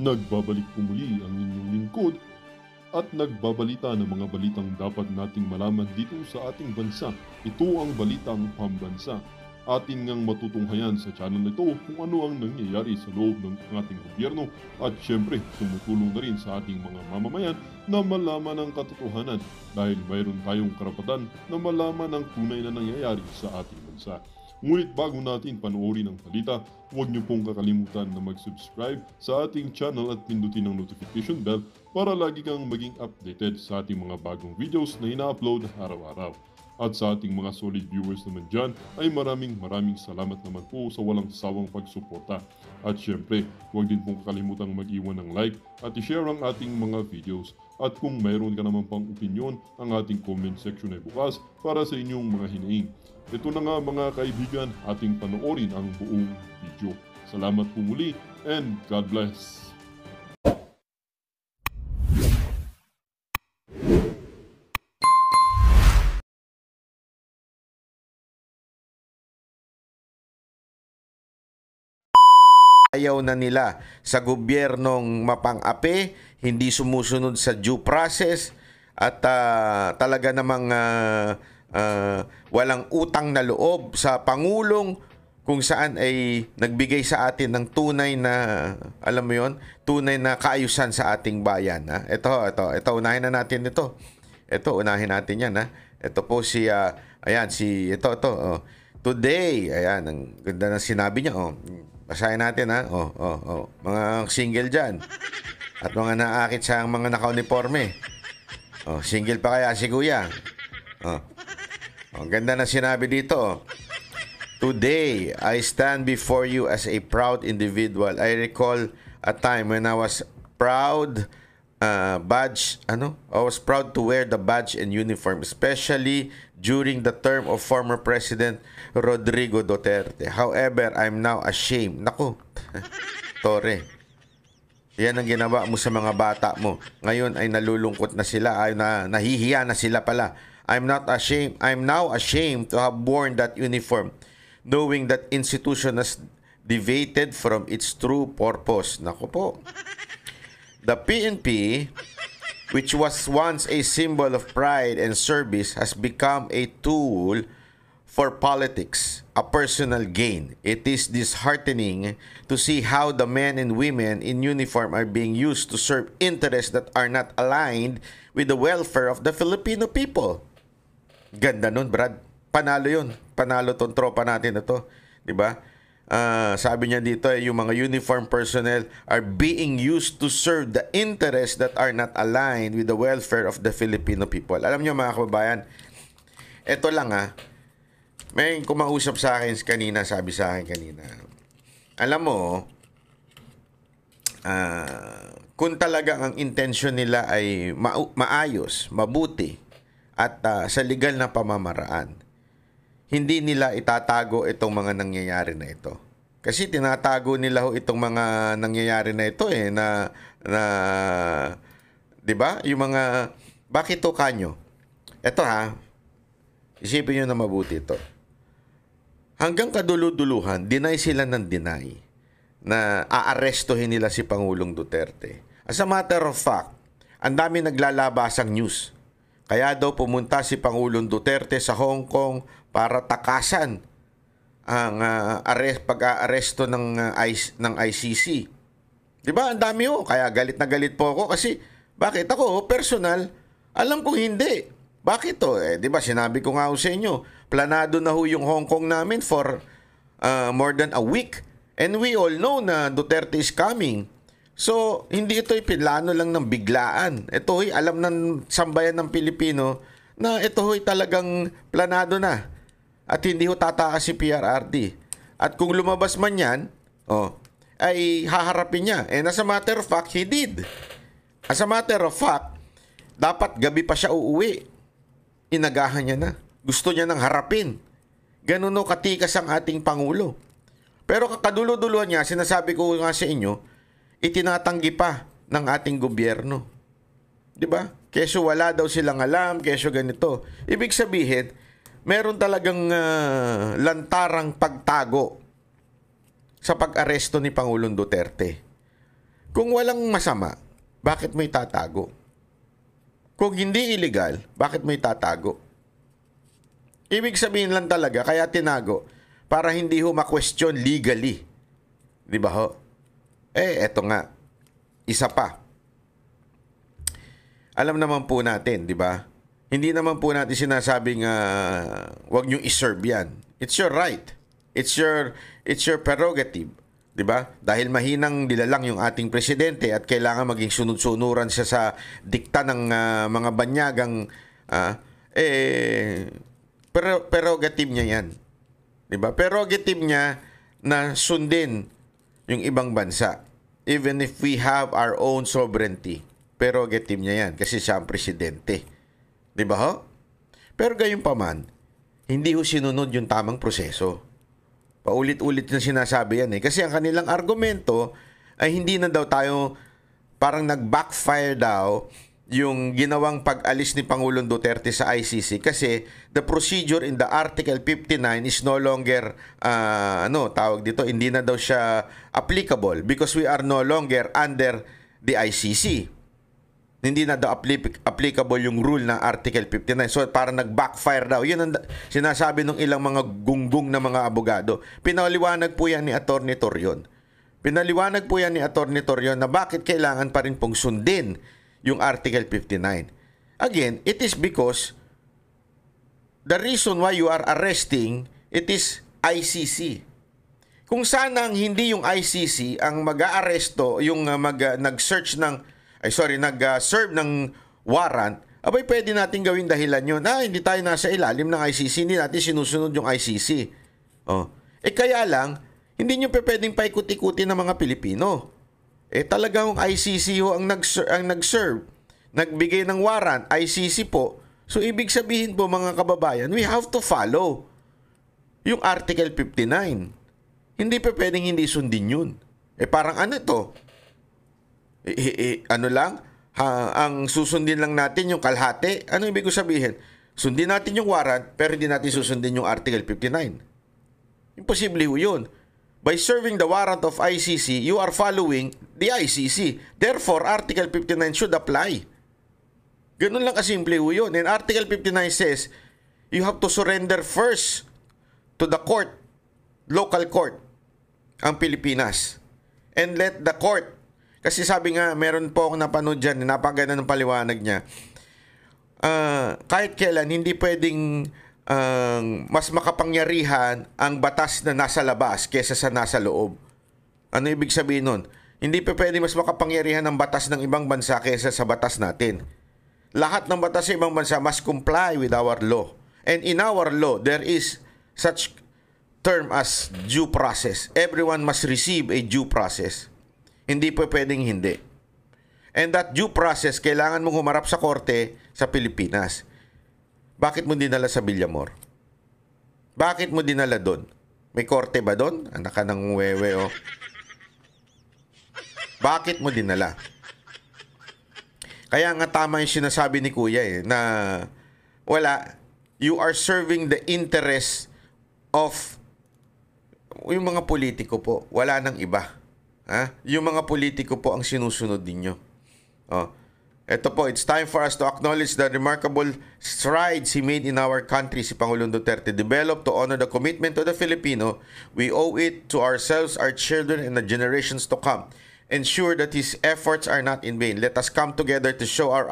Nagbabalik po muli ang inyong lingkod at nagbabalita ng mga balitang dapat nating malaman dito sa ating bansa. Ito ang Balitang Pambansa. Atin ngang matutunghayan sa channel na ito kung ano ang nangyayari sa loob ng ating gobyerno at syempre tumutulong na rin sa ating mga mamamayan na malaman ang katotohanan dahil mayroon tayong karapatan na malaman ang tunay na nangyayari sa ating bansa. Ngunit bago natin panoorin ang balita, huwag niyo pong kakalimutan na mag-subscribe sa ating channel at pindutin ang notification bell para lagi kang maging updated sa ating mga bagong videos na ina-upload araw-araw. At sa ating mga solid viewers naman dyan ay maraming salamat naman po sa walang sawang pagsuporta. At syempre, huwag din pong kakalimutan mag-iwan ng like at i-share ang ating mga videos. At kung mayroon ka naman pang opinion, ang ating comment section ay bukas para sa inyong mga hinaing. Ito na nga mga kaibigan, ating panoorin ang buong video. Salamat po muli and God bless! Ayaw na nila sa gobyernong mapang-api, hindi sumusunod sa due process at talaga namang walang utang na loob sa Pangulong kung saan ay nagbigay sa atin ng tunay na, alam mo yon, tunay na kaayusan sa ating bayan. Ha? Ito, unahin na natin ito. Ito, unahin natin yan. Ha? Ito po si, today, ayan, ang ganda ng sinabi niya, basahin natin, ha? Mga single dyan. At mga naakit sa mga naka-uniforme. Single pa kaya si Kuya? Ang ganda na sinabi dito. Today, I stand before you as a proud individual. I recall a time when I was proud I was proud to wear the badge and uniform, especially during the term of former President Rodrigo Duterte. However, I'm now ashamed. Naku, Tore. Yan ang ginawa mo sa mga bata mo. Ngayon ay nalulungkot na sila, ay nahihiya na sila pala. I'm now ashamed to have worn that uniform, knowing that institution has deviated from its true purpose. Naku po. The PNP, which was once a symbol of pride and service, has become a tool for politics, a personal gain. It is disheartening to see how the men and women in uniform are being used to serve interests that are not aligned with the welfare of the Filipino people. Ganda nun, Brad. Panalo yun. Panalo tong tropa natin na to. Diba? Sabi niya dito, yung mga uniform personnel are being used to serve the interests that are not aligned with the welfare of the Filipino people. Alam niyo mga kababayan, eto lang may kumausap sa akin kanina, sabi sa akin kanina, alam mo, kung talaga ang intensyon nila ay maayos, mabuti, at sa legal na pamamaraan, hindi nila itatago itong mga nangyayari na ito. Kasi tinatago nila itong mga nangyayari na ito na 'di ba? Yung mga bakit to kanyo? Ito isipin niyo na mabuti ito. Hanggang kaduluduluhan, deny sila ng deny na aarestuhin nila si Pangulong Duterte. As a matter of fact, ang dami naglalabasang news. Kaya daw pumunta si Pangulong Duterte sa Hong Kong para takasan ang pag-aaresto ng ICC. 'Di ba? Ang dami kaya galit na galit po ako kasi bakit ako personal, alam kong hindi. Bakit to? 'Di ba sinabi ko nga sa inyo, planado na yung Hong Kong namin for more than a week. And we all know na Duterte is coming. So, hindi ito pinlano lang ng biglaan. Ito alam ng sambayan ng Pilipino na ito talagang planado na. At hindi tatakas si PRRD. At kung lumabas man yan, ay haharapin niya. And as a matter of fact, he did. As a matter of fact, dapat gabi pa siya uuwi. Inagahan niya na. Gusto niya nang harapin. Ganun katikas ang ating Pangulo. Pero kakadulo-duluhan niya, sinasabi ko nga sa inyo, itinatanggi pa ng ating gobyerno. 'Di ba? Keso wala daw silang alam, keso ganito. Ibig sabihin, meron talagang lantarang pagtago sa pag-aresto ni Pangulong Duterte. Kung walang masama, bakit mo itatago? Kung hindi illegal, bakit mo itatago? Ibig sabihin lang talaga, kaya tinago, para hindi ho ma-question legally. Di ba ho? Eto nga, isa pa. Alam naman po natin, di ba? Hindi naman po natin sinasabing wag niyong iserve yan. It's your right. It's your prerogative. 'Di ba? Dahil mahinang nilalang yung ating presidente at kailangan maging sunod-sunuran siya sa dikta ng mga banyagang prerogative niya 'yan. 'Di ba? Prerogative niya na sundin yung ibang bansa even if we have our own sovereignty. Prerogative niya 'yan kasi siya ang presidente. 'Di ba ho? Pero gayunpaman, hindi ho sinunod yung tamang proseso. Paulit-ulit na sinasabi yan eh. Kasi ang kanilang argumento ay hindi na daw tayo, parang nag-backfire daw yung ginawang pag-alis ni Pangulong Duterte sa ICC kasi the procedure in the Article 59 is no longer, tawag dito, hindi na daw siya applicable because we are no longer under the ICC. Hindi na daw applicable yung rule ng Article 59. So, parang nag-backfire daw. Yun ang sinasabi ng ilang mga gunggong na mga abogado. Pinaliwanag po yan ni Atty. Torion. Pinaliwanag po yan ni Atty. Torion na bakit kailangan pa rin pong sundin yung Article 59. Again, it is because the reason why you are arresting, it is ICC. Kung sanang hindi yung ICC ang mag-aaresto, yung nag-search ng nag-serve ng warrant, abay pwede natin gawin dahilan yun. Hindi tayo nasa ilalim ng ICC, hindi natin sinusunod yung ICC. Kaya lang, hindi nyo pwedeng paikot-ikuti ng mga Pilipino. Talagang ICC ho ang nag-serve, nagbigay ng warrant, ICC po. So, ibig sabihin po mga kababayan, we have to follow yung Article 59. Hindi pwedeng hindi sundin yun. Parang ano to? Ang susundin lang natin yung kalahati. Ano ibig ko sabihin? Sundin natin yung warrant, pero hindi natin susundin yung Article 59. Imposible yun. By serving the warrant of ICC, you are following the ICC. Therefore, Article 59 should apply. Ganun lang kasimple yun. And Article 59 says, you have to surrender first to the court, local court, ang Pilipinas. And let the court, kasi sabi nga, meron po akong napanood dyan, napaganda ng paliwanag niya. Kahit kailan, hindi pwedeng mas makapangyarihan ang batas na nasa labas kesa sa nasa loob. Ano ibig sabihin nun? Hindi pwedeng mas makapangyarihan ang batas ng ibang bansa kesa sa batas natin. Lahat ng batas sa ibang bansa must comply with our law. And in our law, there is such term as due process. Everyone must receive a due process. Hindi po pwedeng hindi. And that due process, kailangan mong humarap sa korte sa Pilipinas. Bakit mo dinala sa Villamor? Bakit mo dinala doon? May korte ba doon? Anak ka ng wewe, oh. Bakit mo dinala? Kaya nga tama yung sinasabi ni Kuya na wala, you are serving the interest of yung mga politiko po. Wala nang iba. Yung mga politiko po ang sinusunod ninyo. Ito po, it's time for us to acknowledge the remarkable strides he made in our country, si Pangulong Duterte. Developed to honor the commitment of the Filipino, we owe it to ourselves, our children, and the generations to come. Ensure that his efforts are not in vain. Let us come together to show our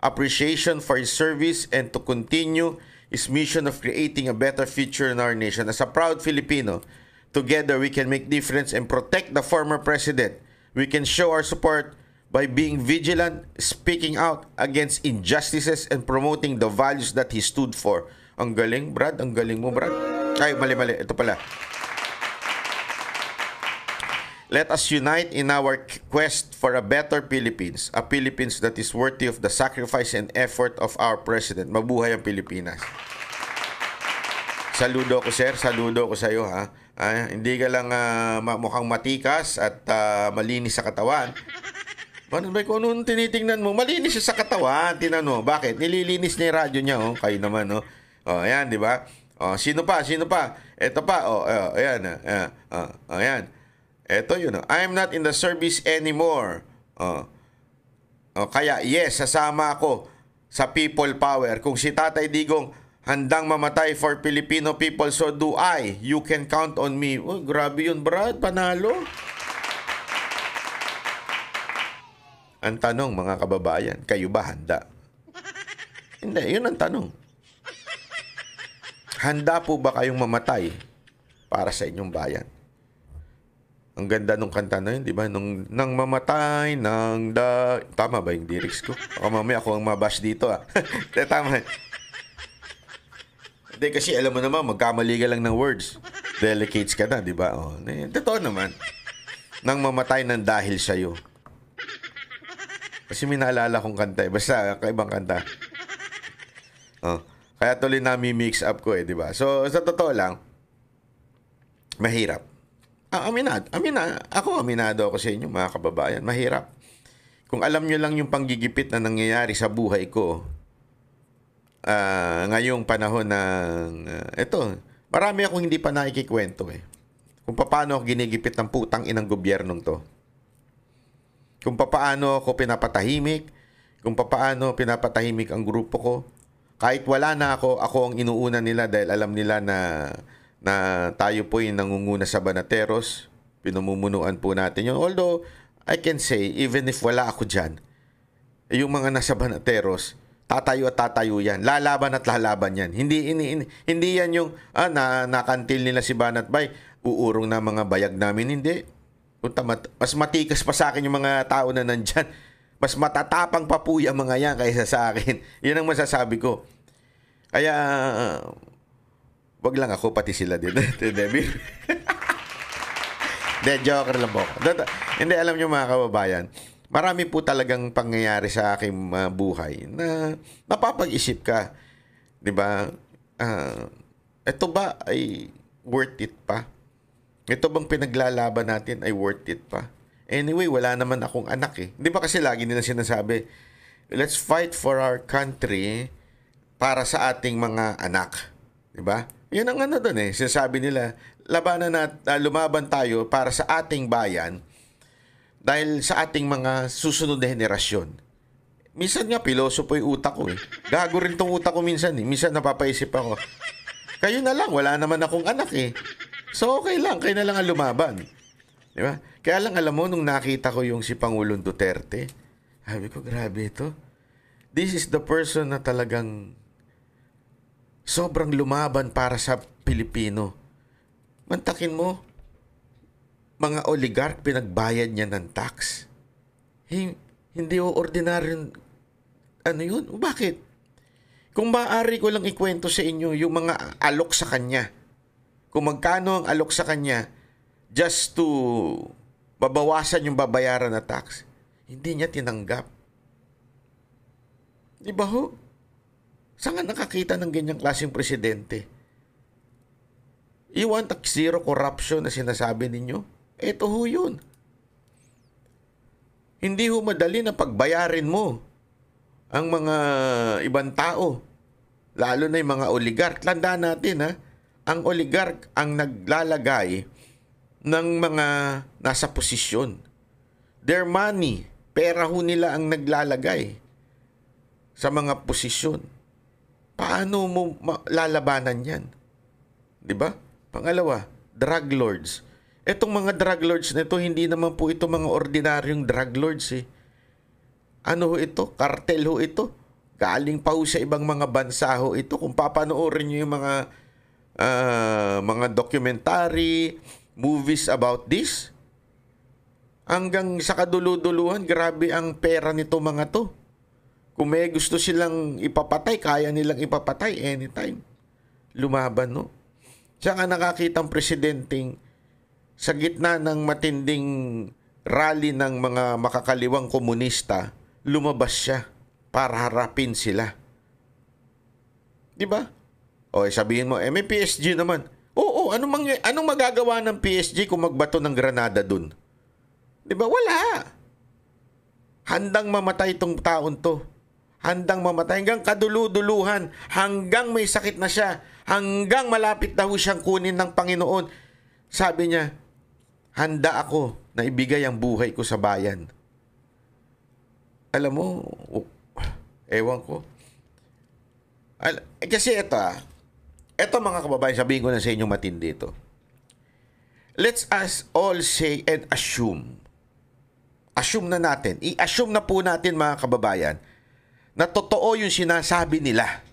appreciation for his service and to continue his mission of creating a better future in our nation. As a proud Filipino, together, we can make difference and protect the former president. We can show our support by being vigilant, speaking out against injustices, and promoting the values that he stood for. Ang galing, Brad. Ang galing mo, Brad. Ay, mali. Ito pala. Let us unite in our quest for a better Philippines. A Philippines that is worthy of the sacrifice and effort of our president. Mabuhay ang Pilipinas. Saludo ko, sir. Saludo ko sa iyo, ha. Hindi ka lang mukhang matikas at malinis sa katawan. Ano ba kung anong tinitingnan mo? Malinis siya sa katawan. Tinan mo. Bakit? Nililinis niya yung radyo niya. Kayo naman. Ayan, di ba? Sino pa? Ito pa. Ayan. Ayan. Eto yun. I'm not in the service anymore. Kaya yes, sasama ako sa people power. Kung si Tatay Digong handang mamatay for Filipino people, so do I. You can count on me. Oh, grabe yun, Brad. Panalo. Ang tanong, mga kababayan, kayo ba handa? Hindi, yun ang tanong. Handa po ba kayong mamatay para sa inyong bayan? Ang ganda nung kanta na yun, di ba? Nang mamatay, Tama ba yung lyrics ko? Baka mamaya ako ang mabash dito, ah. Tama. Hindi, kasi alam mo naman, magkamali ka lang ng words. Delicates ka na, di ba? Totoo naman. Nang mamatay ng dahil sa'yo. Kasi may naalala kong kanta eh. Basta, kaibang kanta. Kaya tuloy nami-mix up ko eh, di ba? So, sa totoo lang, mahirap. Aminado ako sa inyo, mga kababayan. Mahirap. Kung alam nyo lang yung panggigipit na nangyayari sa buhay ko, ngayong panahon ng, marami akong hindi pa nakikikwento eh. Kung paano ako ginigipit ng putang inang gobyernong to. Kung paano ako pinapatahimik, kung paano pinapatahimik ang grupo ko. Kahit wala na ako ang inuuna nila dahil alam nila na tayo po yung nangunguna sa Banateros. Pinumumunuan po natin yun. Although, I can say, even if wala ako dyan, yung mga nasa Banateros, tatayo at tatayo yan. Lalaban at lalaban yan. Hindi yan yung, nakantil nila si Banat Bay, uurong na mga bayag namin. Hindi. Mas matikas pa sa akin yung mga tao na nandyan. Mas matatapang pa po yung mga yan kaysa sa akin. Yun ang masasabi ko. Kaya, wag lang ako, pati sila din. De, joker lang po. Hindi, alam nyo mga kababayan, marami po talagang pangyayari sa aking buhay na mapapag-isip ka. Diba? Ito ba ay worth it pa? Ito bang pinaglalaban natin ay worth it pa? Anyway, wala naman akong anak eh. Di ba kasi lagi nila sinasabi, let's fight for our country para sa ating mga anak. Di ba? Yan ang doon eh. Sinasabi nila, lumaban tayo para sa ating bayan dahil sa ating mga susunod na henerasyon. Minsan nga, pilosopo yung utak ko eh. Gago rin tong utak ko minsan eh. Minsan napapaisip ako, kayo na lang, wala naman akong anak eh. So okay lang, kayo na lang ang lumaban. Di ba? Kaya lang alam mo, nung nakita ko yung si Pangulong Duterte, sabi ko, grabe ito. This is the person na talagang sobrang lumaban para sa Pilipino. Mantakin mo, mga oligarch, pinagbayad niya ng tax. Hindi o ordinaryong, yun? Bakit? Kung maaari ko lang ikwento sa inyo yung mga alok sa kanya, kung magkano ang alok sa kanya, just to babawasan yung babayaran na tax, hindi niya tinanggap. Di ba ho? Saan nga nakakita ng ganyang klaseng presidente? You want zero corruption na sinasabi ninyo? Ito ho yun. Hindi ho madali na pagbayarin mo ang mga ibang tao, lalo na yung mga oligarch. Tandaan natin ang oligarch ang naglalagay ng mga nasa posisyon. Their money, pera ho nila ang naglalagay sa mga posisyon. Paano mo lalabanan yan? Di ba? Pangalawa, drug lords. Etong mga drug lords na ito, hindi naman po ito mga ordinaryong drug lords eh. Ano ho ito? Kartel ho ito. Galing pa ho sa ibang mga bansa ho ito. Kung papanoorin nyo yung mga documentary, movies about this, hanggang sa kaduluduluhan, grabe ang pera nito mga to. Kung may gusto silang ipapatay, kaya nilang ipapatay anytime. Lumaban, no? Siya nga nakakitang presidenteng sa gitna ng matinding rally ng mga makakaliwang komunista, lumabas siya para harapin sila. Di ba? O sabihin mo, may PSG naman. Oo, anong magagawa ng PSG kung magbato ng granada dun? Di ba? Wala. Handang mamatay itong taon to. Handang mamatay hanggang kaduluduluhan, hanggang may sakit na siya, hanggang malapit na ho siyang kunin ng Panginoon. Sabi niya, handa ako na ibigay ang buhay ko sa bayan. Alam mo, ewan ko. Kasi ito mga kababayan, sabihin ko na sa inyo matindi ito. Let's us all say and assume. Assume na natin. I-assume na po natin mga kababayan na totoo yung sinasabi nila.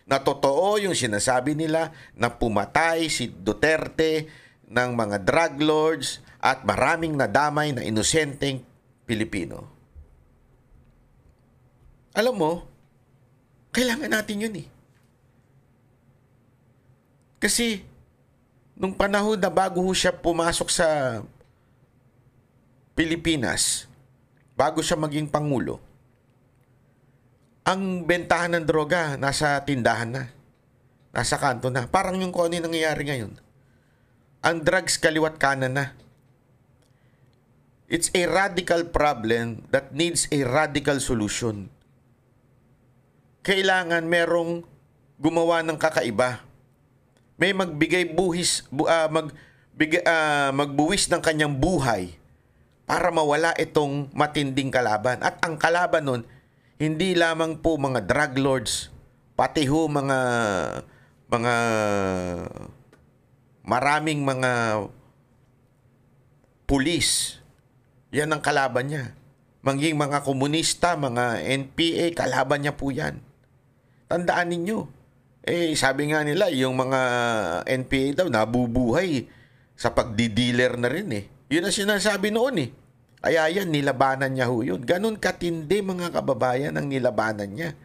Na totoo yung sinasabi nila na pumatay si Duterte ng mga drug lords at maraming nadamay na inosenteng Pilipino. Alam mo, kailangan natin yun eh. Kasi, nung panahon na bago siya pumasok sa Pilipinas, bago siya maging Pangulo, ang bentahan ng droga nasa tindahan na. Nasa kanto na. Parang yung kung ano yung nangyayari ngayon. Ang drugs kaliwat kanan na. It's a radical problem that needs a radical solution. Kailangan merong gumawa ng kakaiba. May magbigay magbuwis ng kanyang buhay para mawala itong matinding kalaban. At ang kalaban nun, hindi lamang po mga drug lords, pati ho mga maraming mga pulis. Yan ang kalaban niya. Maging mga komunista, mga NPA, kalaban niya po yan. Tandaan ninyo. Sabi nga nila, yung mga NPA daw, nabubuhay sa pagdidealer na rin eh. Yun ang sinasabi noon eh. Kaya yan, nilabanan niya ho yun. Ganon katindi mga kababayan ang nilabanan niya.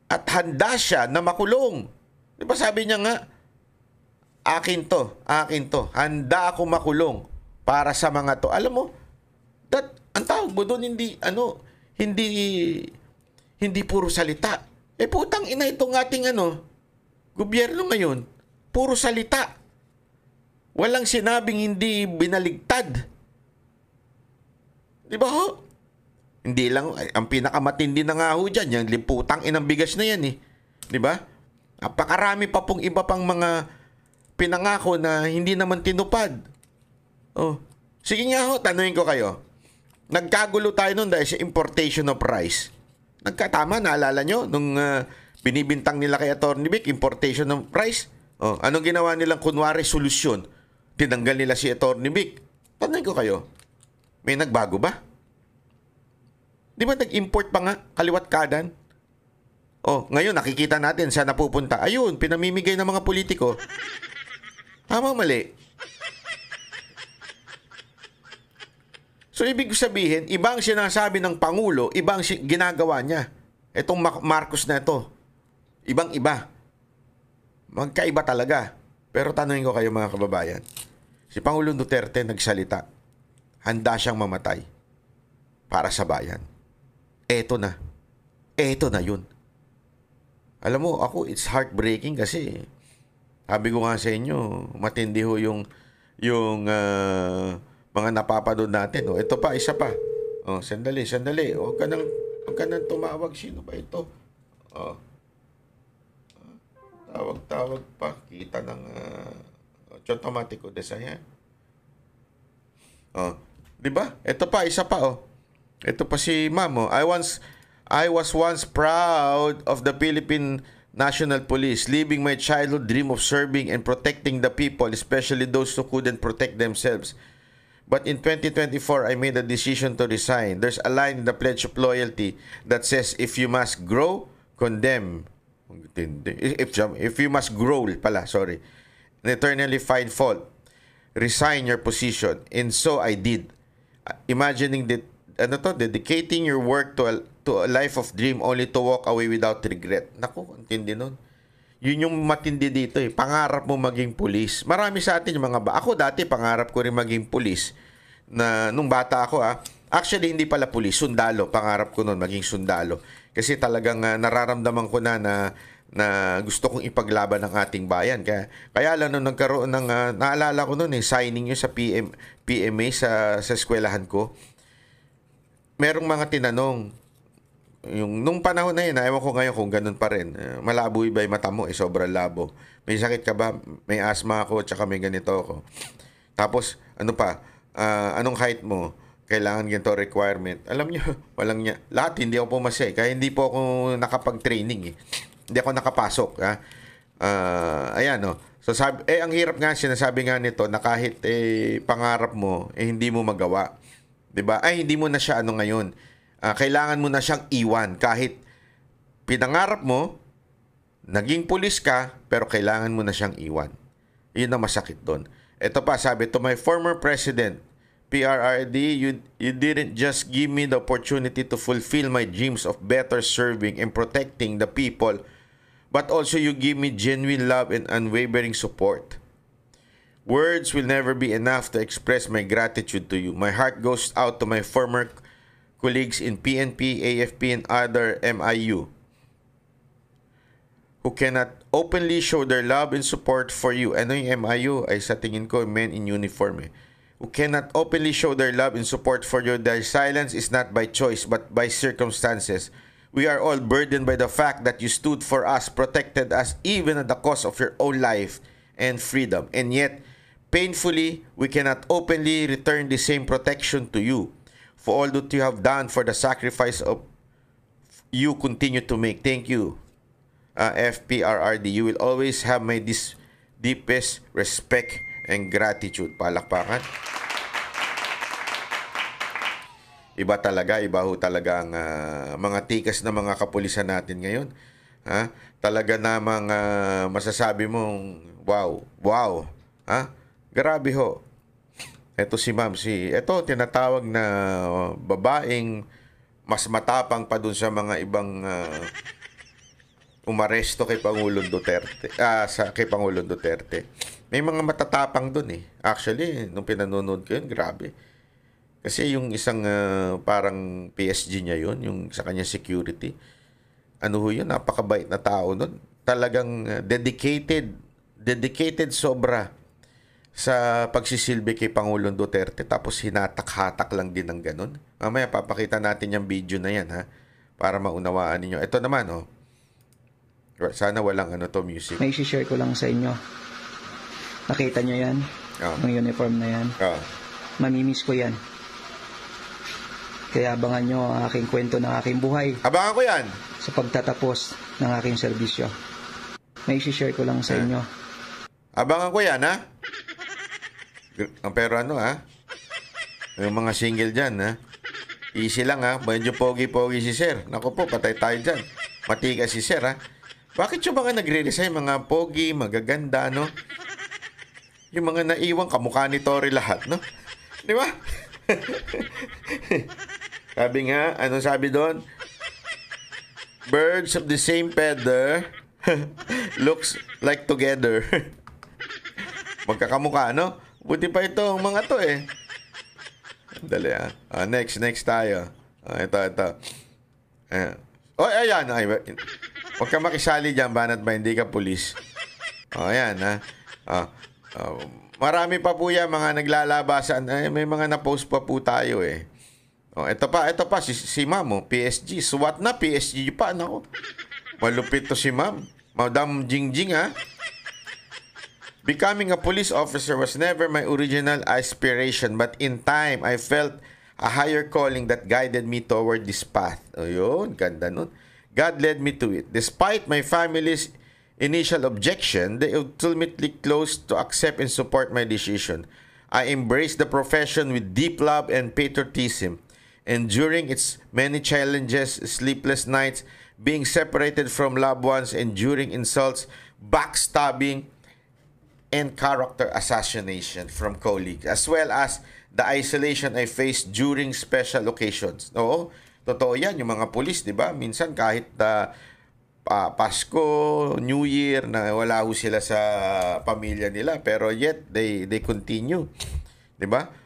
At handa siya na makulong. Di ba sabi niya nga, akin to. Handa ako makulong para sa mga to. Alam mo, ang tawag mo doon, hindi puro salita. Putang ina itong ating gobyerno ngayon. Puro salita. Walang sinabing hindi binaligtad. Di ba ho? Hindi lang, ang pinakamatindi na nga ho dyan, yung limputang inang bigas na yan eh. Di ba? Napakarami pa pong iba pang mga pinangako na hindi naman tinupad. Sige nga ho, tanungin ko kayo. Nagkagulo tayo nun dahil sa importation of rice. Nagkatama, naalala nyo? Nung binibintang nila kay Atty. Vic, importation of rice. Anong ginawa nilang kunwari solusyon? Tinanggal nila si Atty. Vic. Tanungin ko kayo, may nagbago ba? Di ba nag-import pa nga, kaliwat kanan? Ngayon nakikita natin saan napupunta. Ayun, pinamimigay ng mga politiko. Tama, mali. So, ibig sabihin, ibang sinasabi ng Pangulo, ibang ginagawa niya. Itong Marcos na ito, ibang-iba. Magkaiba talaga. Pero tanungin ko kayo mga kababayan, si Pangulong Duterte nagsalita, handa siyang mamatay para sa bayan. Eto na yun. Alam mo, ako, it's heartbreaking kasi sabi ko nga sa inyo, matindi ho yung mga napapanood natin. Ito pa, isa pa. Sandali. Huwag ka nang tumawag. Sino ba ito? Tawag pa. Kita ng automatic o design. Di ba? Ito pa, isa pa. Ito pa si Ma'am. I was once proud of the Philippine National Police, living my childhood dream of serving and protecting the people, especially those who couldn't protect themselves. But in 2024, I made a decision to resign. There's a line in the Pledge of Loyalty that says, if you must grow, condemn. If you must grow and eternally find fault, resign your position. And so I did. Imagining that, dedicating your work to a life of dream only to walk away without regret. Naku, ang tindi nun. Yun yung matindi dito eh. Pangarap mo maging pulis. Marami sa atin yung ako dati pangarap ko rin maging pulis. Na nung bata ako Actually hindi pala pulis, sundalo. Pangarap ko noon maging sundalo. Kasi talagang nararamdaman ko na gusto kong ipaglaban ng ating bayan. Kaya lang nung nagkaroon ng naalala ko noon signing yun sa PMA sa eskwelahan ko. Merong mga tinanong nung panahon na yun, ewan ko ngayon kung ganun pa rin. Malabo iba yung mata mo, sobrang labo. May sakit ka ba? May asthma ako, tsaka may ganito ako. Tapos, ano pa, anong height mo? Kailangan ganito requirement. Alam nyo, walang niya. Lahat, hindi ako pumasa eh. Kaya hindi po ako nakapag-training eh. Hindi ako nakapasok. Ha? Ayan, no. So, ang hirap nga, sinasabi nga nito na kahit pangarap mo, hindi mo magawa. 'Di ba? Ay, hindi mo na siya ano ngayon. Kailangan mo na siyang iwan. Kahit pinangarap mo, naging pulis ka, pero kailangan mo na siyang iwan. Yun ang masakit doon. Ito pa, sabi, to my former president, PRRD, you didn't just give me the opportunity to fulfill my dreams of better serving and protecting the people, but also you give me genuine love and unwavering support. Words will never be enough to express my gratitude to you. My heart goes out to my former colleagues in PNP, AFP, and other MIU who cannot openly show their love and support for you. Ano yung MIU? Ay sa tingin ko, men in uniform eh. Who cannot openly show their love and support for you. Their silence is not by choice but by circumstances. We are all burdened by the fact that you stood for us, protected us, even at the cost of your own life and freedom. And yet, painfully, we cannot openly return the same protection to you for all that you have done, for the sacrifice of you continue to make. Thank you, FPRRD. You will always have my deepest respect and gratitude. Palakpakan. Iba ho talaga ang mga tikas na mga kapulisan natin ngayon. Ha? Talaga namang masasabi mong wow. Ha? Grabe ho. Ito si Ma'am ito tinatawag na babaeng mas matapang pa dun sa mga ibang umaresto kay Pangulong Duterte. Kay Pangulong Duterte. May mga matatapang dun eh. Actually, nung pinanonood ko yun, grabe. Kasi yung isang parang PSG niya yun, yung sa kanya security, ano ho yun, napakabait na tao nun. Talagang dedicated sobra sa pagsisilbi kay Pangulong Duterte, tapos hinatak-hatak lang din ng ganun. Mamaya papakita natin yung video na yan ha, para maunawaan ninyo. Ito naman sana walang music. May share ko lang sa inyo. Nakita nyo yan? Yung uniform na yan? Mamimiss ko yan. Kaya abangan nyo ang aking kwento ng aking buhay. Abangan ko yan. Sa pagtatapos ng aking serbisyo. May share ko lang sa inyo. Abangan ko yan, ha? Pero yung mga single dyan, ha? Easy lang, ha? Medyo pogi-pogi si Sir. Naku po, patay tayo dyan. Matigas si Sir, ha? Bakit yung mga nagre-resign, mga pogi, magaganda, no? Yung mga naiwang kamukha ni Tory lahat, no? Di ba? Sabi nga, anong sabi doon? Birds of the same feather looks like together. Magkakamukha, no? Buti pa ito ang mga to eh. Dali next tayo. Ito. Ayan. Huwag ka makisali dyan, banat ba hindi ka pulis. Ayan marami pa po yan, mga naglalabasan. May mga na-post pa po tayo eh. Ito pa si Ma'am, PSG. SWAT na, PSG pa, nako. Malupit to si Ma'am. Madam Jingjing, ha? Becoming a police officer was never my original aspiration, but in time, I felt a higher calling that guided me toward this path. Ayun, ganda nun. God led me to it. Despite my family's initial objection, they ultimately close to accept and support my decision. I embraced the profession with deep love and patriotism. Enduring its many challenges, sleepless nights, being separated from loved ones, enduring insults, backstabbing, and character assassination from colleagues, as well as the isolation I faced during special occasions. Oo, totoo yan, yung mga pulis, di ba? Minsan kahit Pasko, New Year, na wala ho sila sa pamilya nila, pero yet they continue, di ba?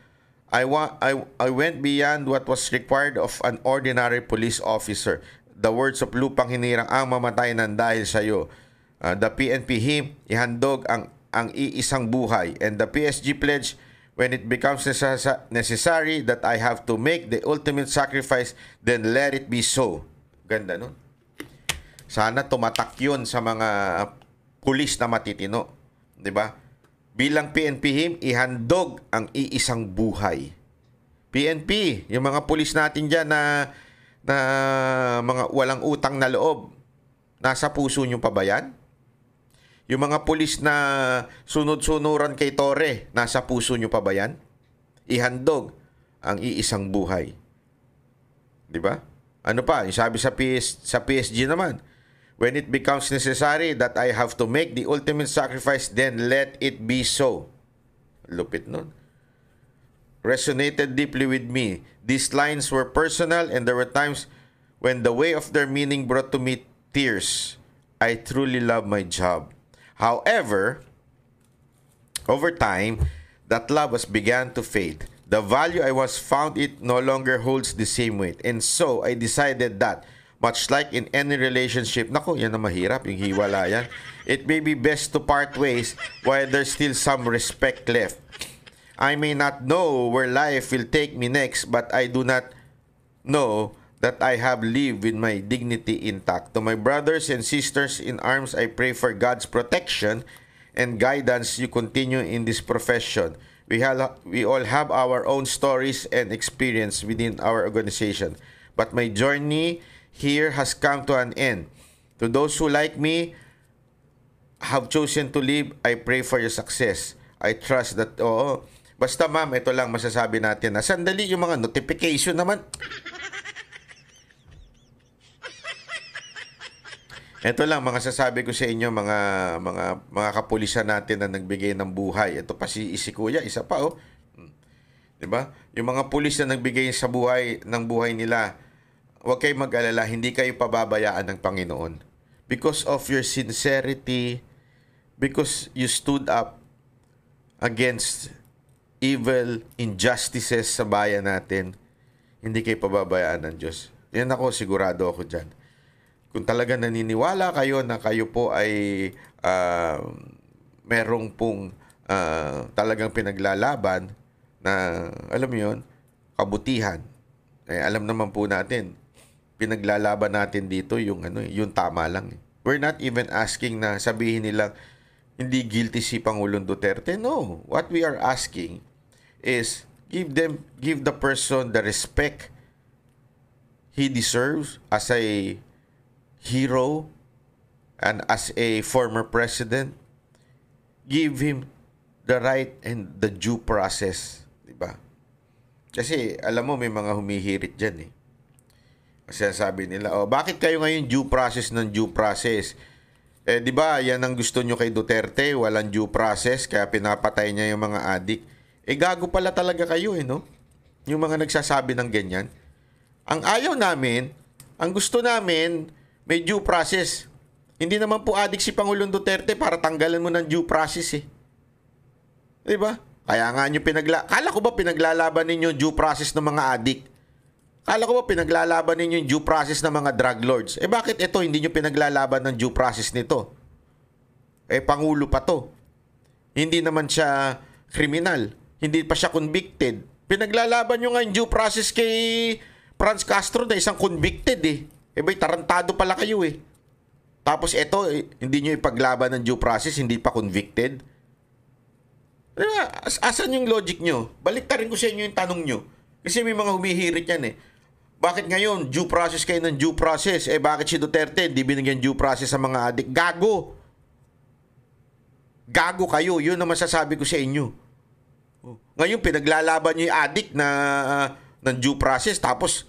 I went beyond what was required of an ordinary police officer. The words of Lupang Hinirang, ang mamatay ng dahil sa iyo. The PNP hymn, ihandog ang iisang buhay. And the PSG pledge, when it becomes necessary that I have to make the ultimate sacrifice, then let it be so. Ganda nun. Sana tumatak yun sa mga pulis na matitino. Diba? Bilang PNP, ihandog ang iisang buhay. PNP, yung mga pulis natin dyan na mga walang utang na loob, nasa puso nyo pa ba yan? Yung mga pulis na sunod-sunuran kay Torre, nasa puso nyo pa ba yan? Ihandog ang iisang buhay. Di ba? Ano pa? Yung sabi sa PSG naman, when it becomes necessary that I have to make the ultimate sacrifice, then let it be so. Lupit nun. Resonated deeply with me. These lines were personal and there were times when the weight of their meaning brought to me tears. I truly love my job. However, over time, that love has began to fade. The value I was found it no longer holds the same weight. And so, I decided that, much like in any relationship, naku, yan na mahirap, yung hiwalayan, it may be best to part ways while there's still some respect left. I may not know where life will take me next, but I do not know that I have lived with my dignity intact. To my brothers and sisters in arms, I pray for God's protection and guidance you continue in this profession. We all have our own stories and experience within our organization. But my journey here has come to an end. To those who, like me, have chosen to live, I pray for your success. I trust that, basta ma'am, ito lang masasabi natin na sandali yung mga notification naman. Ito lang mga sasabi ko sa inyo mga kapulisan natin na nagbigay ng buhay. Ito pa si Kuya, isa pa 'Di ba? Yung mga pulis na nagbigay sa buhay nila, huwag kayong mag-alala, hindi kayo pababayaan ng Panginoon. Because of your sincerity, because you stood up against evil injustices sa bayan natin, hindi kayo pababayaan ng Diyos. Yan ako, sigurado ako dyan. Kung talaga naniniwala kayo na kayo po ay merong pong talagang pinaglalaban na, alam mo yun, kabutihan. Alam naman po natin, pinaglalaban natin dito yung tama lang. We're not even asking na sabihin nilang hindi guilty si Pangulong Duterte. No. What we are asking is give the person the respect he deserves as a hero and as a former president. Give him the right and the due process, di ba? Kasi alam mo may mga humihirit diyan Kasi sabi nila, bakit kayo ngayon due process ng due process? Di ba, yan ang gusto nyo kay Duterte, walang due process, kaya pinapatay niya yung mga adik. Gago pala talaga kayo, no? Yung mga nagsasabi ng ganyan. Ang ayaw namin, ang gusto namin, may due process. Hindi naman po adik si Pangulong Duterte para tanggalan mo ng due process Di ba? Kaya nga nyo kala ko ba pinaglalaban ninyo due process ng mga adik? Kala ko ba pinaglalaban ninyo yung due process ng mga drug lords? Bakit ito hindi nyo pinaglalaban ng due process nito? Pangulo pa to. Hindi naman siya kriminal. Hindi pa siya convicted. Pinaglalaban nyo nga yung due process kay Franz Castro na isang convicted ba'y tarantado pala kayo Tapos ito, hindi nyo ipaglaban ng due process, hindi pa convicted. Diba? Asan yung logic nyo? Baliktarin ko sa inyo yung tanong nyo. Kasi may mga humihirit yan Bakit ngayon, due process kayo ng due process? Bakit si Duterte hindi binigyan due process sa mga adik? Gago! Gago kayo. Yun ang masasabi ko sa inyo. Ngayon, pinaglalaban nyo yung adik na ng due process, tapos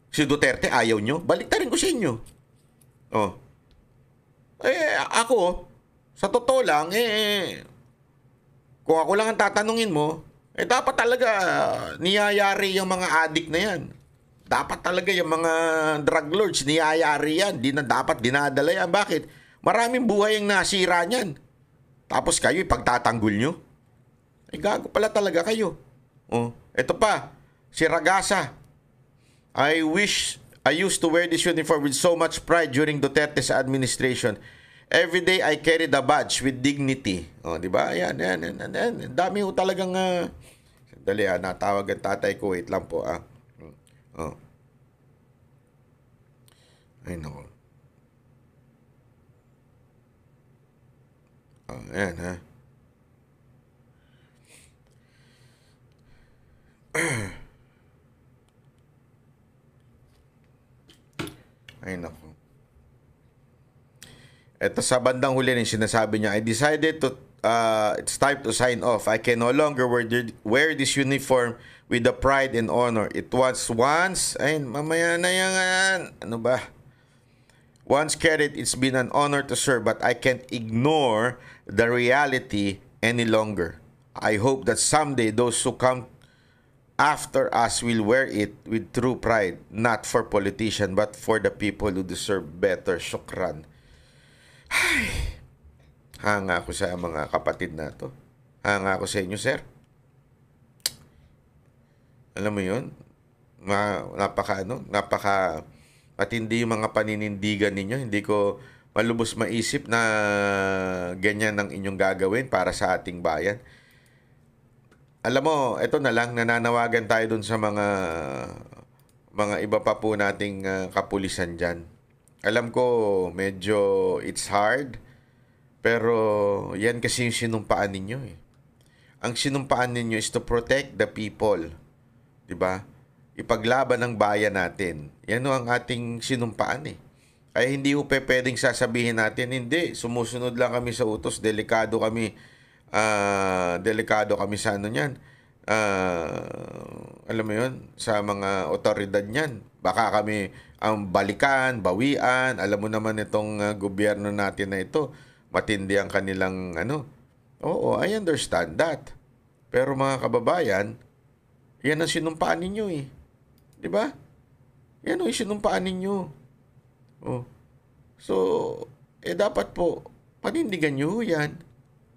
si Duterte ayaw nyo? Baliktarin ko sa inyo. Ako, sa totoo lang, kung ako lang ang tatanungin mo, dapat talaga niyayari yung mga adik na yan. Dapat talaga yung mga drug lords, niyayari yan. Di na dapat dinadala yan. Bakit? Maraming buhay ang nasira niyan. Tapos kayo, ipagtatanggol nyo? Gago pala talaga kayo. Ito pa, si Ragasa. I wish I used to wear this uniform with so much pride during Duterte's administration. Every day I carry the badge with dignity. Di ba? Yan. Dami ho talagang sandali natawag ang tatay ko. Wait lang po Ay nako. Ayan Ay, naku. Ito sa bandang huli rin sinasabi niya, I decided to it's time to sign off. I can no longer wear this uniform with the pride and honor. It was once, ay, mamaya na yan. Ano ba? Once carried, it's been an honor to serve, but I can't ignore the reality any longer. I hope that someday those who come after us will wear it with true pride, not for politician, but for the people who deserve better. Shukran. Ay, hanga ako sa mga kapatid na to. Hanga ako sa inyo, sir. Alam mo yun? Napaka matindi yung mga paninindigan ninyo. Hindi ko malubos maisip na ganyan ang inyong gagawin para sa ating bayan. Alam mo, ito na lang, nananawagan tayo dun sa mga iba pa po nating kapulisan dyan. Alam ko, medyo it's hard, pero yan kasi yung sinumpaan ninyo eh. Ang sinumpaan ninyo is to protect the people. Diba? Ipaglaban ang bayan natin. Yan ang ating sinumpaan eh. Kaya hindi ko pwedeng sasabihin natin, hindi, sumusunod lang kami sa utos, delikado kami sa ano niyan. Alam mo yun, sa mga otoridad niyan. Baka kami ang balikan, bawian. Alam mo naman itong gobyerno natin na ito, matindi ang kanilang ano. Oo, I understand that. Pero mga kababayan, yan ang sinumpaan ninyo eh. Di ba? Yan ang sinumpaan ninyo. Oh. So, dapat po, panindigan nyo yan.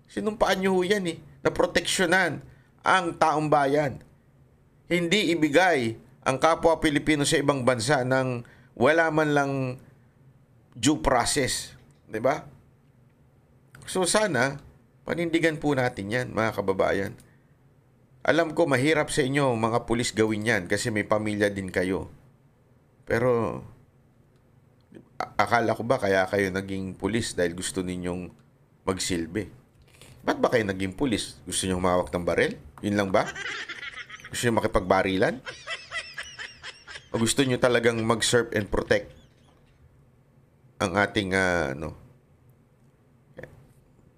Sinumpaan nyo yan eh. Na proteksyonan ang taong bayan. Hindi ibigay ang kapwa Pilipino sa ibang bansa ng wala man lang due process. Diba? So sana, panindigan po natin yan, mga kababayan. Alam ko, mahirap sa inyo, mga pulis, gawin yan kasi may pamilya din kayo. Pero, akala ko ba kaya kayo naging pulis dahil gusto ninyong magsilbi? Ba't ba kayo naging pulis? Gusto niyo humawak ng baril? Yun lang ba? Gusto niyo makipagbarilan? O gusto niyo talagang mag-serve and protect ang ating ano?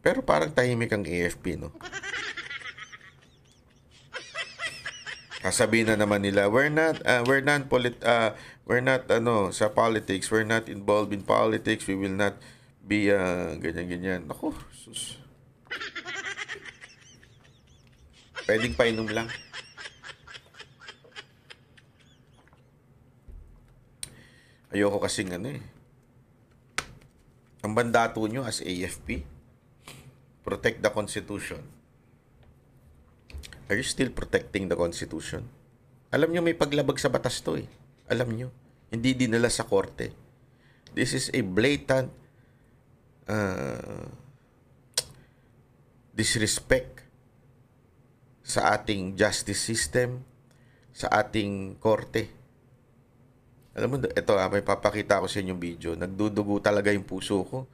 Pero parang tahimik ang AFP, no? Sasabihin na naman nila, we're not sa politics, we're not involved in politics, we will not be ganyan. Ako, sus. Pwedeng painom lang. Ayoko kasing ano eh. Ang mandato nyo as AFP, protect the Constitution. Are you still protecting the Constitution? Alam nyo may paglabag sa batas to eh. Alam nyo. Hindi dinala sa korte. This is a blatant disrespect sa ating justice system, sa ating korte. Alam mo, ito may papakita ko sa inyong video. Nagdudugo talaga yung puso ko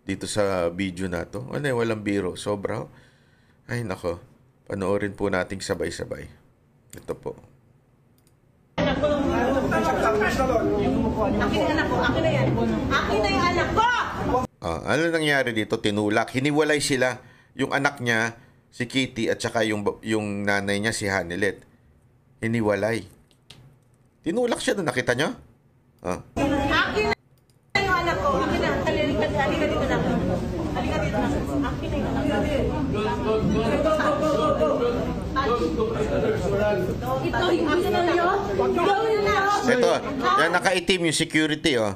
dito sa video na to. Ano walang biro. Sobra. Ay, nako. Panoorin po nating sabay-sabay. Ito po. Akin na anak ko. Akin na yan. Akin na yung anak ko! Ano nangyari dito? Tinulak. Hiniwalay sila. Yung anak niya, si Kitty, at saka yung nanay niya, si Hanilet. Hiniwalay. Tinulak siya doon. Nakita niyo? Akin na yung anak ko. Akin na. Halika dito na. Halika dito na. Akin na yung anak ko. Ito yung akin na yun. Gawin na. Ito. Yan, nakaitim yung security, oh.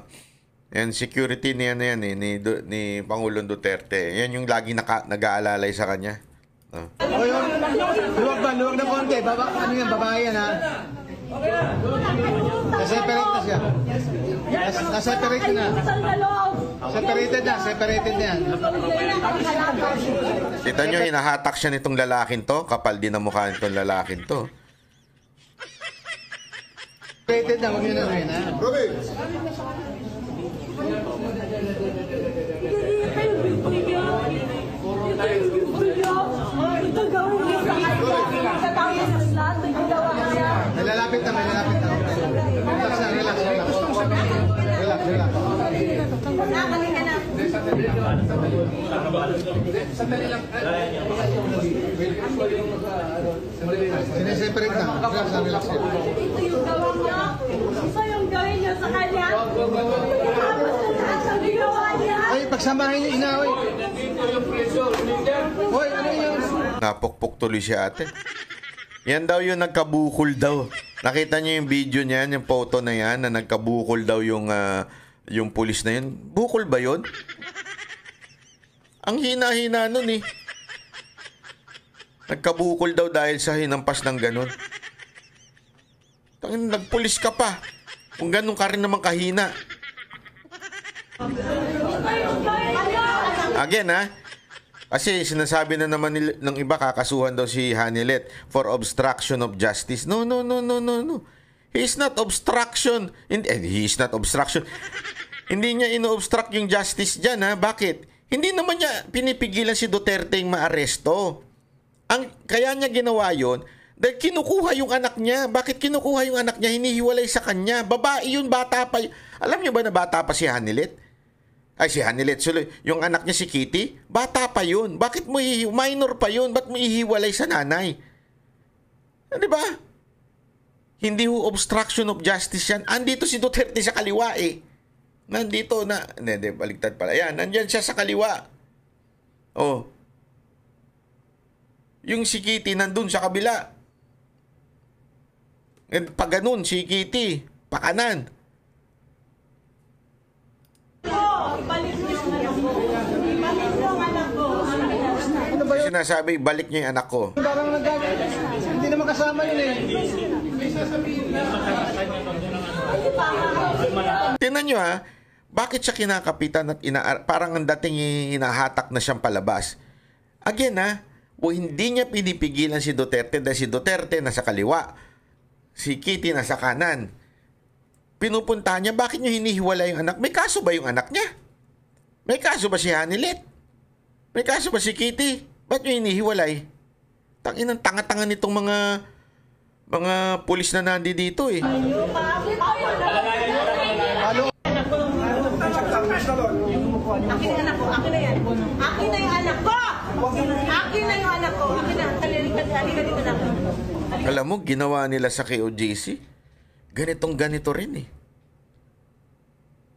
Yan, security niya na yan, eh, ni Pangulong Duterte. Yan yung lagi nag-aalalay sa kanya. O yun, luwag na konti. Ano yan, babae yan ha? Na-separate na siya. Na-separate na. Separated na yan. Kita nyo, hinahatak siya nitong lalaking to. Kapal din ang mukha nitong lalaking to. Separated na, huwag nyo na rin ha? May lalapit na. Relax. Sineseparate na. Relax. Ito yung gawin niya. Ito yung gawin niya sa kanya. Tapos na lahat ang ginawa niya. Ay, pagsamahin niyo inaway. Hoy, ano yun? Napukpok tuloy si ate. Yan daw yung nagkabukol daw. Nakita niyo yung video niyan, yung photo na yan, na nagkabukol daw yung pulis na yun. Bukol ba yun? Ang hina-hina nun eh. Nagkabukol daw dahil sa hinampas ng ganun. Tangin, nagpulis ka pa. Kung ganun ka rin naman kahina. Again ha, kasi sinasabi na naman ng iba, kakasuhan daw si Hanilet for obstruction of justice. No. He is not obstruction. He is not obstruction. Hindi niya ino-obstruct yung justice dyan ha. Bakit? Hindi naman niya pinipigilan si Duterte yung maaresto. Kaya niya ginawa yun dahil kinukuha yung anak niya. Bakit kinukuha yung anak niya? Hinihiwalay sa kanya. Babae yun, bata pa. Alam niyo ba na bata pa si Hanilet? Ay, si Hanilet. Yung anak niya si Kitty, bata pa yun. Bakit mo minor pa yun? Ba't mo ihiwalay sa nanay? Di ba? Hindi obstruction of justice yan. Andito si Duterte sa kaliwa eh. Nandito na. Hindi, baligtad pala. Ayan, nandyan siya sa kaliwa. Oh. Yung si Kitty nandun sa kabila. And pag ganun, si Kitty, pakanan. Ibalik mo yung anak ko. Ibalik mo ang anak ko. Ano ba yun? Sinasabi, balik niyo yung anak ko. Parang hindi naman kasama yun eh. Tingnan nyo ha, bakit siya kinakapitan at parang ang dating hinahatak na siyang palabas. Again ha, hindi niya pinipigilan si Duterte dahil si Duterte nasa kaliwa. Si Kitty nasa kanan. Pinupuntahan niya, bakit niyo hinihiwala yung anak? May kaso ba yung anak niya? May kaso ba si Hanilet? May kaso ba si Kitty? Ba't niyo hinihiwalay? Tangin ang tanga-tanga nitong mga pulis na nandi dito eh. Akin na anak ko. Akin na yan. Akin na yung anak ko. Akin na yung anak ko. Akin na. Halika dito na. Alam mo, ginawa nila sa KOJC, ganito rin eh.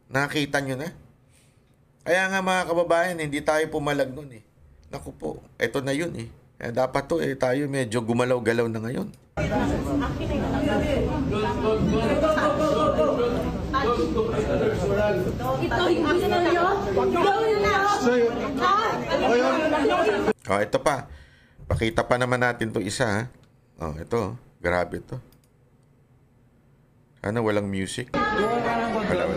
Nakita nyo na? Kaya nga mga kababayan, hindi tayo pumalag nun eh. Naku po, eto na yun eh. Kaya dapat to eh, tayo medyo gumalaw-galaw na ngayon. Ito yung gusto nyo? Gawin na. Oh, ito pa. Pakita pa naman natin to isa ha. Oh, ito. Grabe to. Ano, walang music? Wala.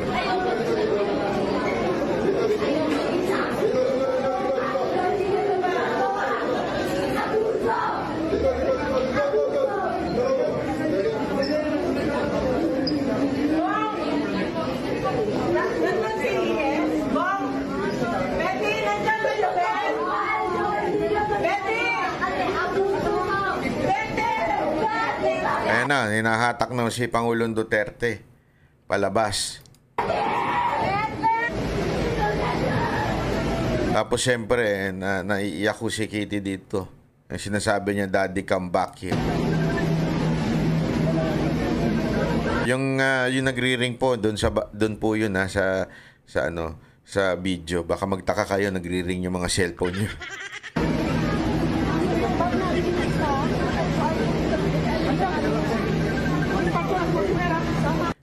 Ayan na, hinahatak na si Pangulong Duterte. Palabas. Tapos siyempre, naiiyak ko si Kitty dito. Sinasabi niya, Daddy, come back here. Yung nagri-ring po, doon po yun ha, sa video. Baka magtaka kayo, nagri-ring yung mga cellphone niyo.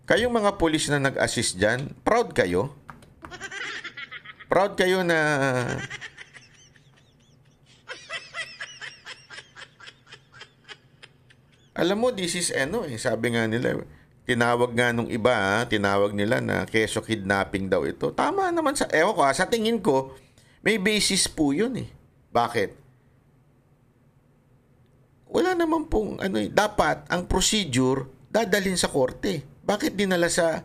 Kayong mga pulis na nag-assist dyan, proud kayo? Proud kayo na alam mo, this is sabi nga nila, tinawag nga nung iba, tinawag nila na keso kidnapping daw ito. Tama naman sa sa tingin ko, may basis po yun eh. Bakit? Wala naman pong dapat ang procedure dadalhin sa korte. Bakit dinala sa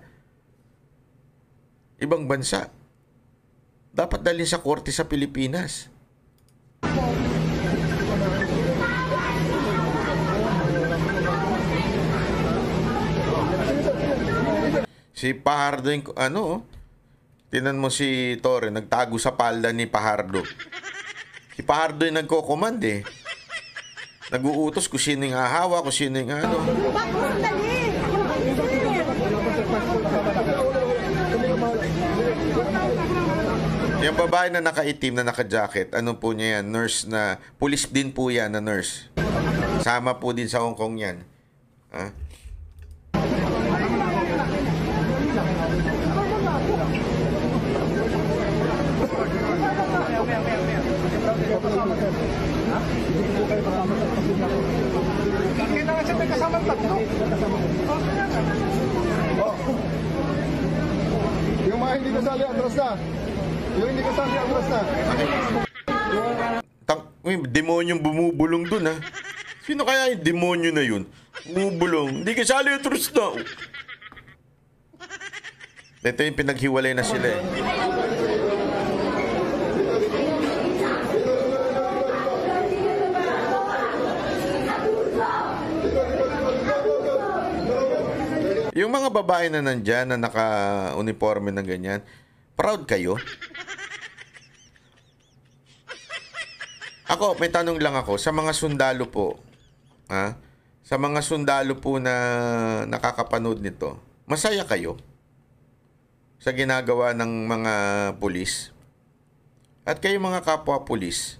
ibang bansa? Dapat dalhin sa korte sa Pilipinas. Si Pahardo, Tinan mo si Torre, nagtago sa palda ni Pahardo. Si Pahardo yung nagko-command eh. Nag-uutos kung sino yung hahawa, kung sino yung ano. Yung babae na nakaitim, na naka-jacket, ano po niya yan? Nurse na, police din po yan na nurse. Sama po din sa Hong Kong yan. Ha? Kailangan siya may kasamang tatlo. Yung mga hindi kasali, atras na. Yung hindi kasali, atras na. May demonyong bumubulong dun, ha? Sino kaya yung demonyo na yun? Bumubulong. Hindi kasali, atras na. Ito yung pinaghiwalay na sila eh. Yung mga babae na nandyan na naka-uniforme na ganyan, proud kayo? Ako, may tanong lang ako. Sa mga sundalo po, ha? Sa mga sundalo po na nakakapanood nito, masaya kayo sa ginagawa ng mga pulis? At kayo mga kapwa pulis,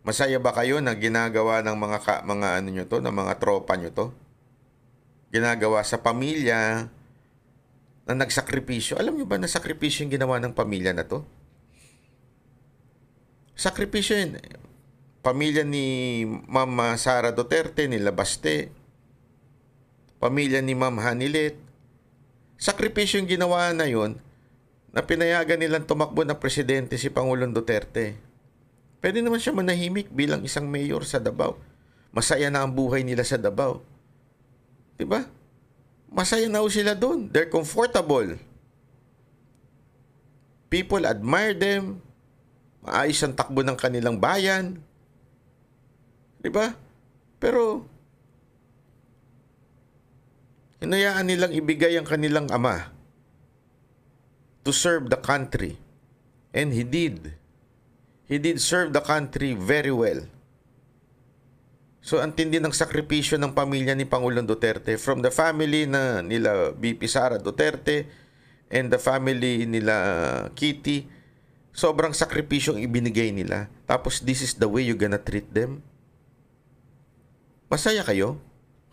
masaya ba kayo na ginagawa ng mga ano nyo to, ng mga tropa nyo to? Ginagawa sa pamilya na nagsakripisyo. Alam niyo ba na sakripisyo yung ginawa ng pamilya na to? Sakripisyo yun. Pamilya ni Ma'am Sara Duterte, ni Labaste. Pamilya ni Ma'am Hanilet. Sakripisyo yung ginawa na yun na pinayagan nilang tumakbo na presidente si Pangulong Duterte. Pwede naman siya manahimik bilang isang mayor sa Davao. Masaya na ang buhay nila sa Davao. Diba? Masaya na sila doon. They're comfortable. People admire them. Maayos ang takbo ng kanilang bayan. Diba? Pero, hinayaan nilang ibigay ang kanilang ama to serve the country. And he did. He did serve the country very well. So, ang tindi ng sakripisyo ng pamilya ni Pangulong Duterte, from the family na nila BP Sara Duterte and the family nila Kitty, sobrang sakripisyong ibinigay nila. Tapos, this is the way you gonna treat them? Masaya kayo?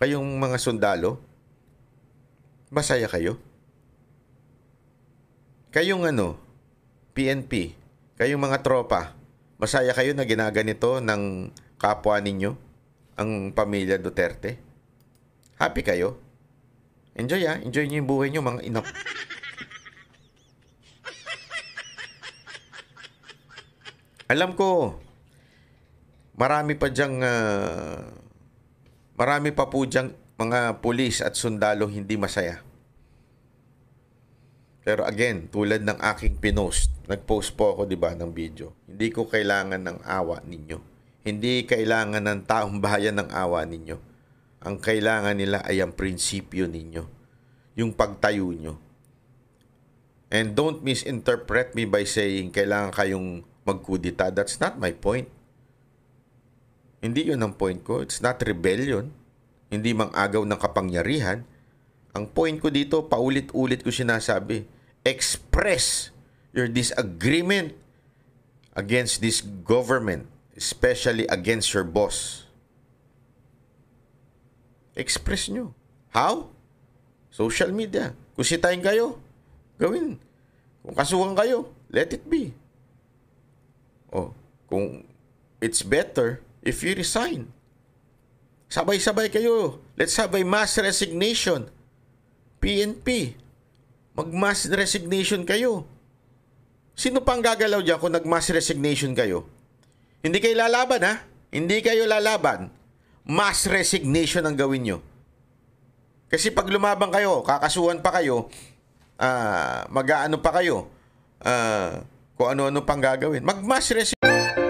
Kayong mga sundalo? Masaya kayo? Kayong PNP, kayong mga tropa, masaya kayo na ginaganito ng kapwa ninyo? Ang pamilya Duterte? Happy kayo? Enjoy enjoy nyo yung buhay nyo, mga inap. Alam ko, marami pa po dyang mga pulis at sundalo hindi masaya. Pero again, tulad ng aking pinost, nag-post po ako, diba, ng video. Hindi ko kailangan ng awa ninyo. Hindi kailangan ng taong bayan ng awa ninyo. Ang kailangan nila ay ang prinsipyo ninyo. Yung pagtayo nyo. And don't misinterpret me by saying kailangan kayong magkudita. That's not my point. Hindi yun ang point ko. It's not rebellion. Hindi mang-agaw ng kapangyarihan. Ang point ko dito, paulit-ulit ko sinasabi, express your disagreement against this government. Especially against your boss. Express nyo. How? Social media. Kung sitayin kayo, gawin. Kung kasuhan kayo, let it be. Kung it's better if you resign. Sabay-sabay kayo. Let's have a mass resignation. PNP. Mag-mass resignation kayo. Sino pang gagalaw dyan kung nag-mass resignation kayo? Hindi kayo lalaban, ha? Hindi kayo lalaban. Mass resignation ang gawin nyo. Kasi pag lumaban kayo, kakasuhan pa kayo, mag-aano pa kayo, kung ano-ano pang gagawin. Mag-mass resignation.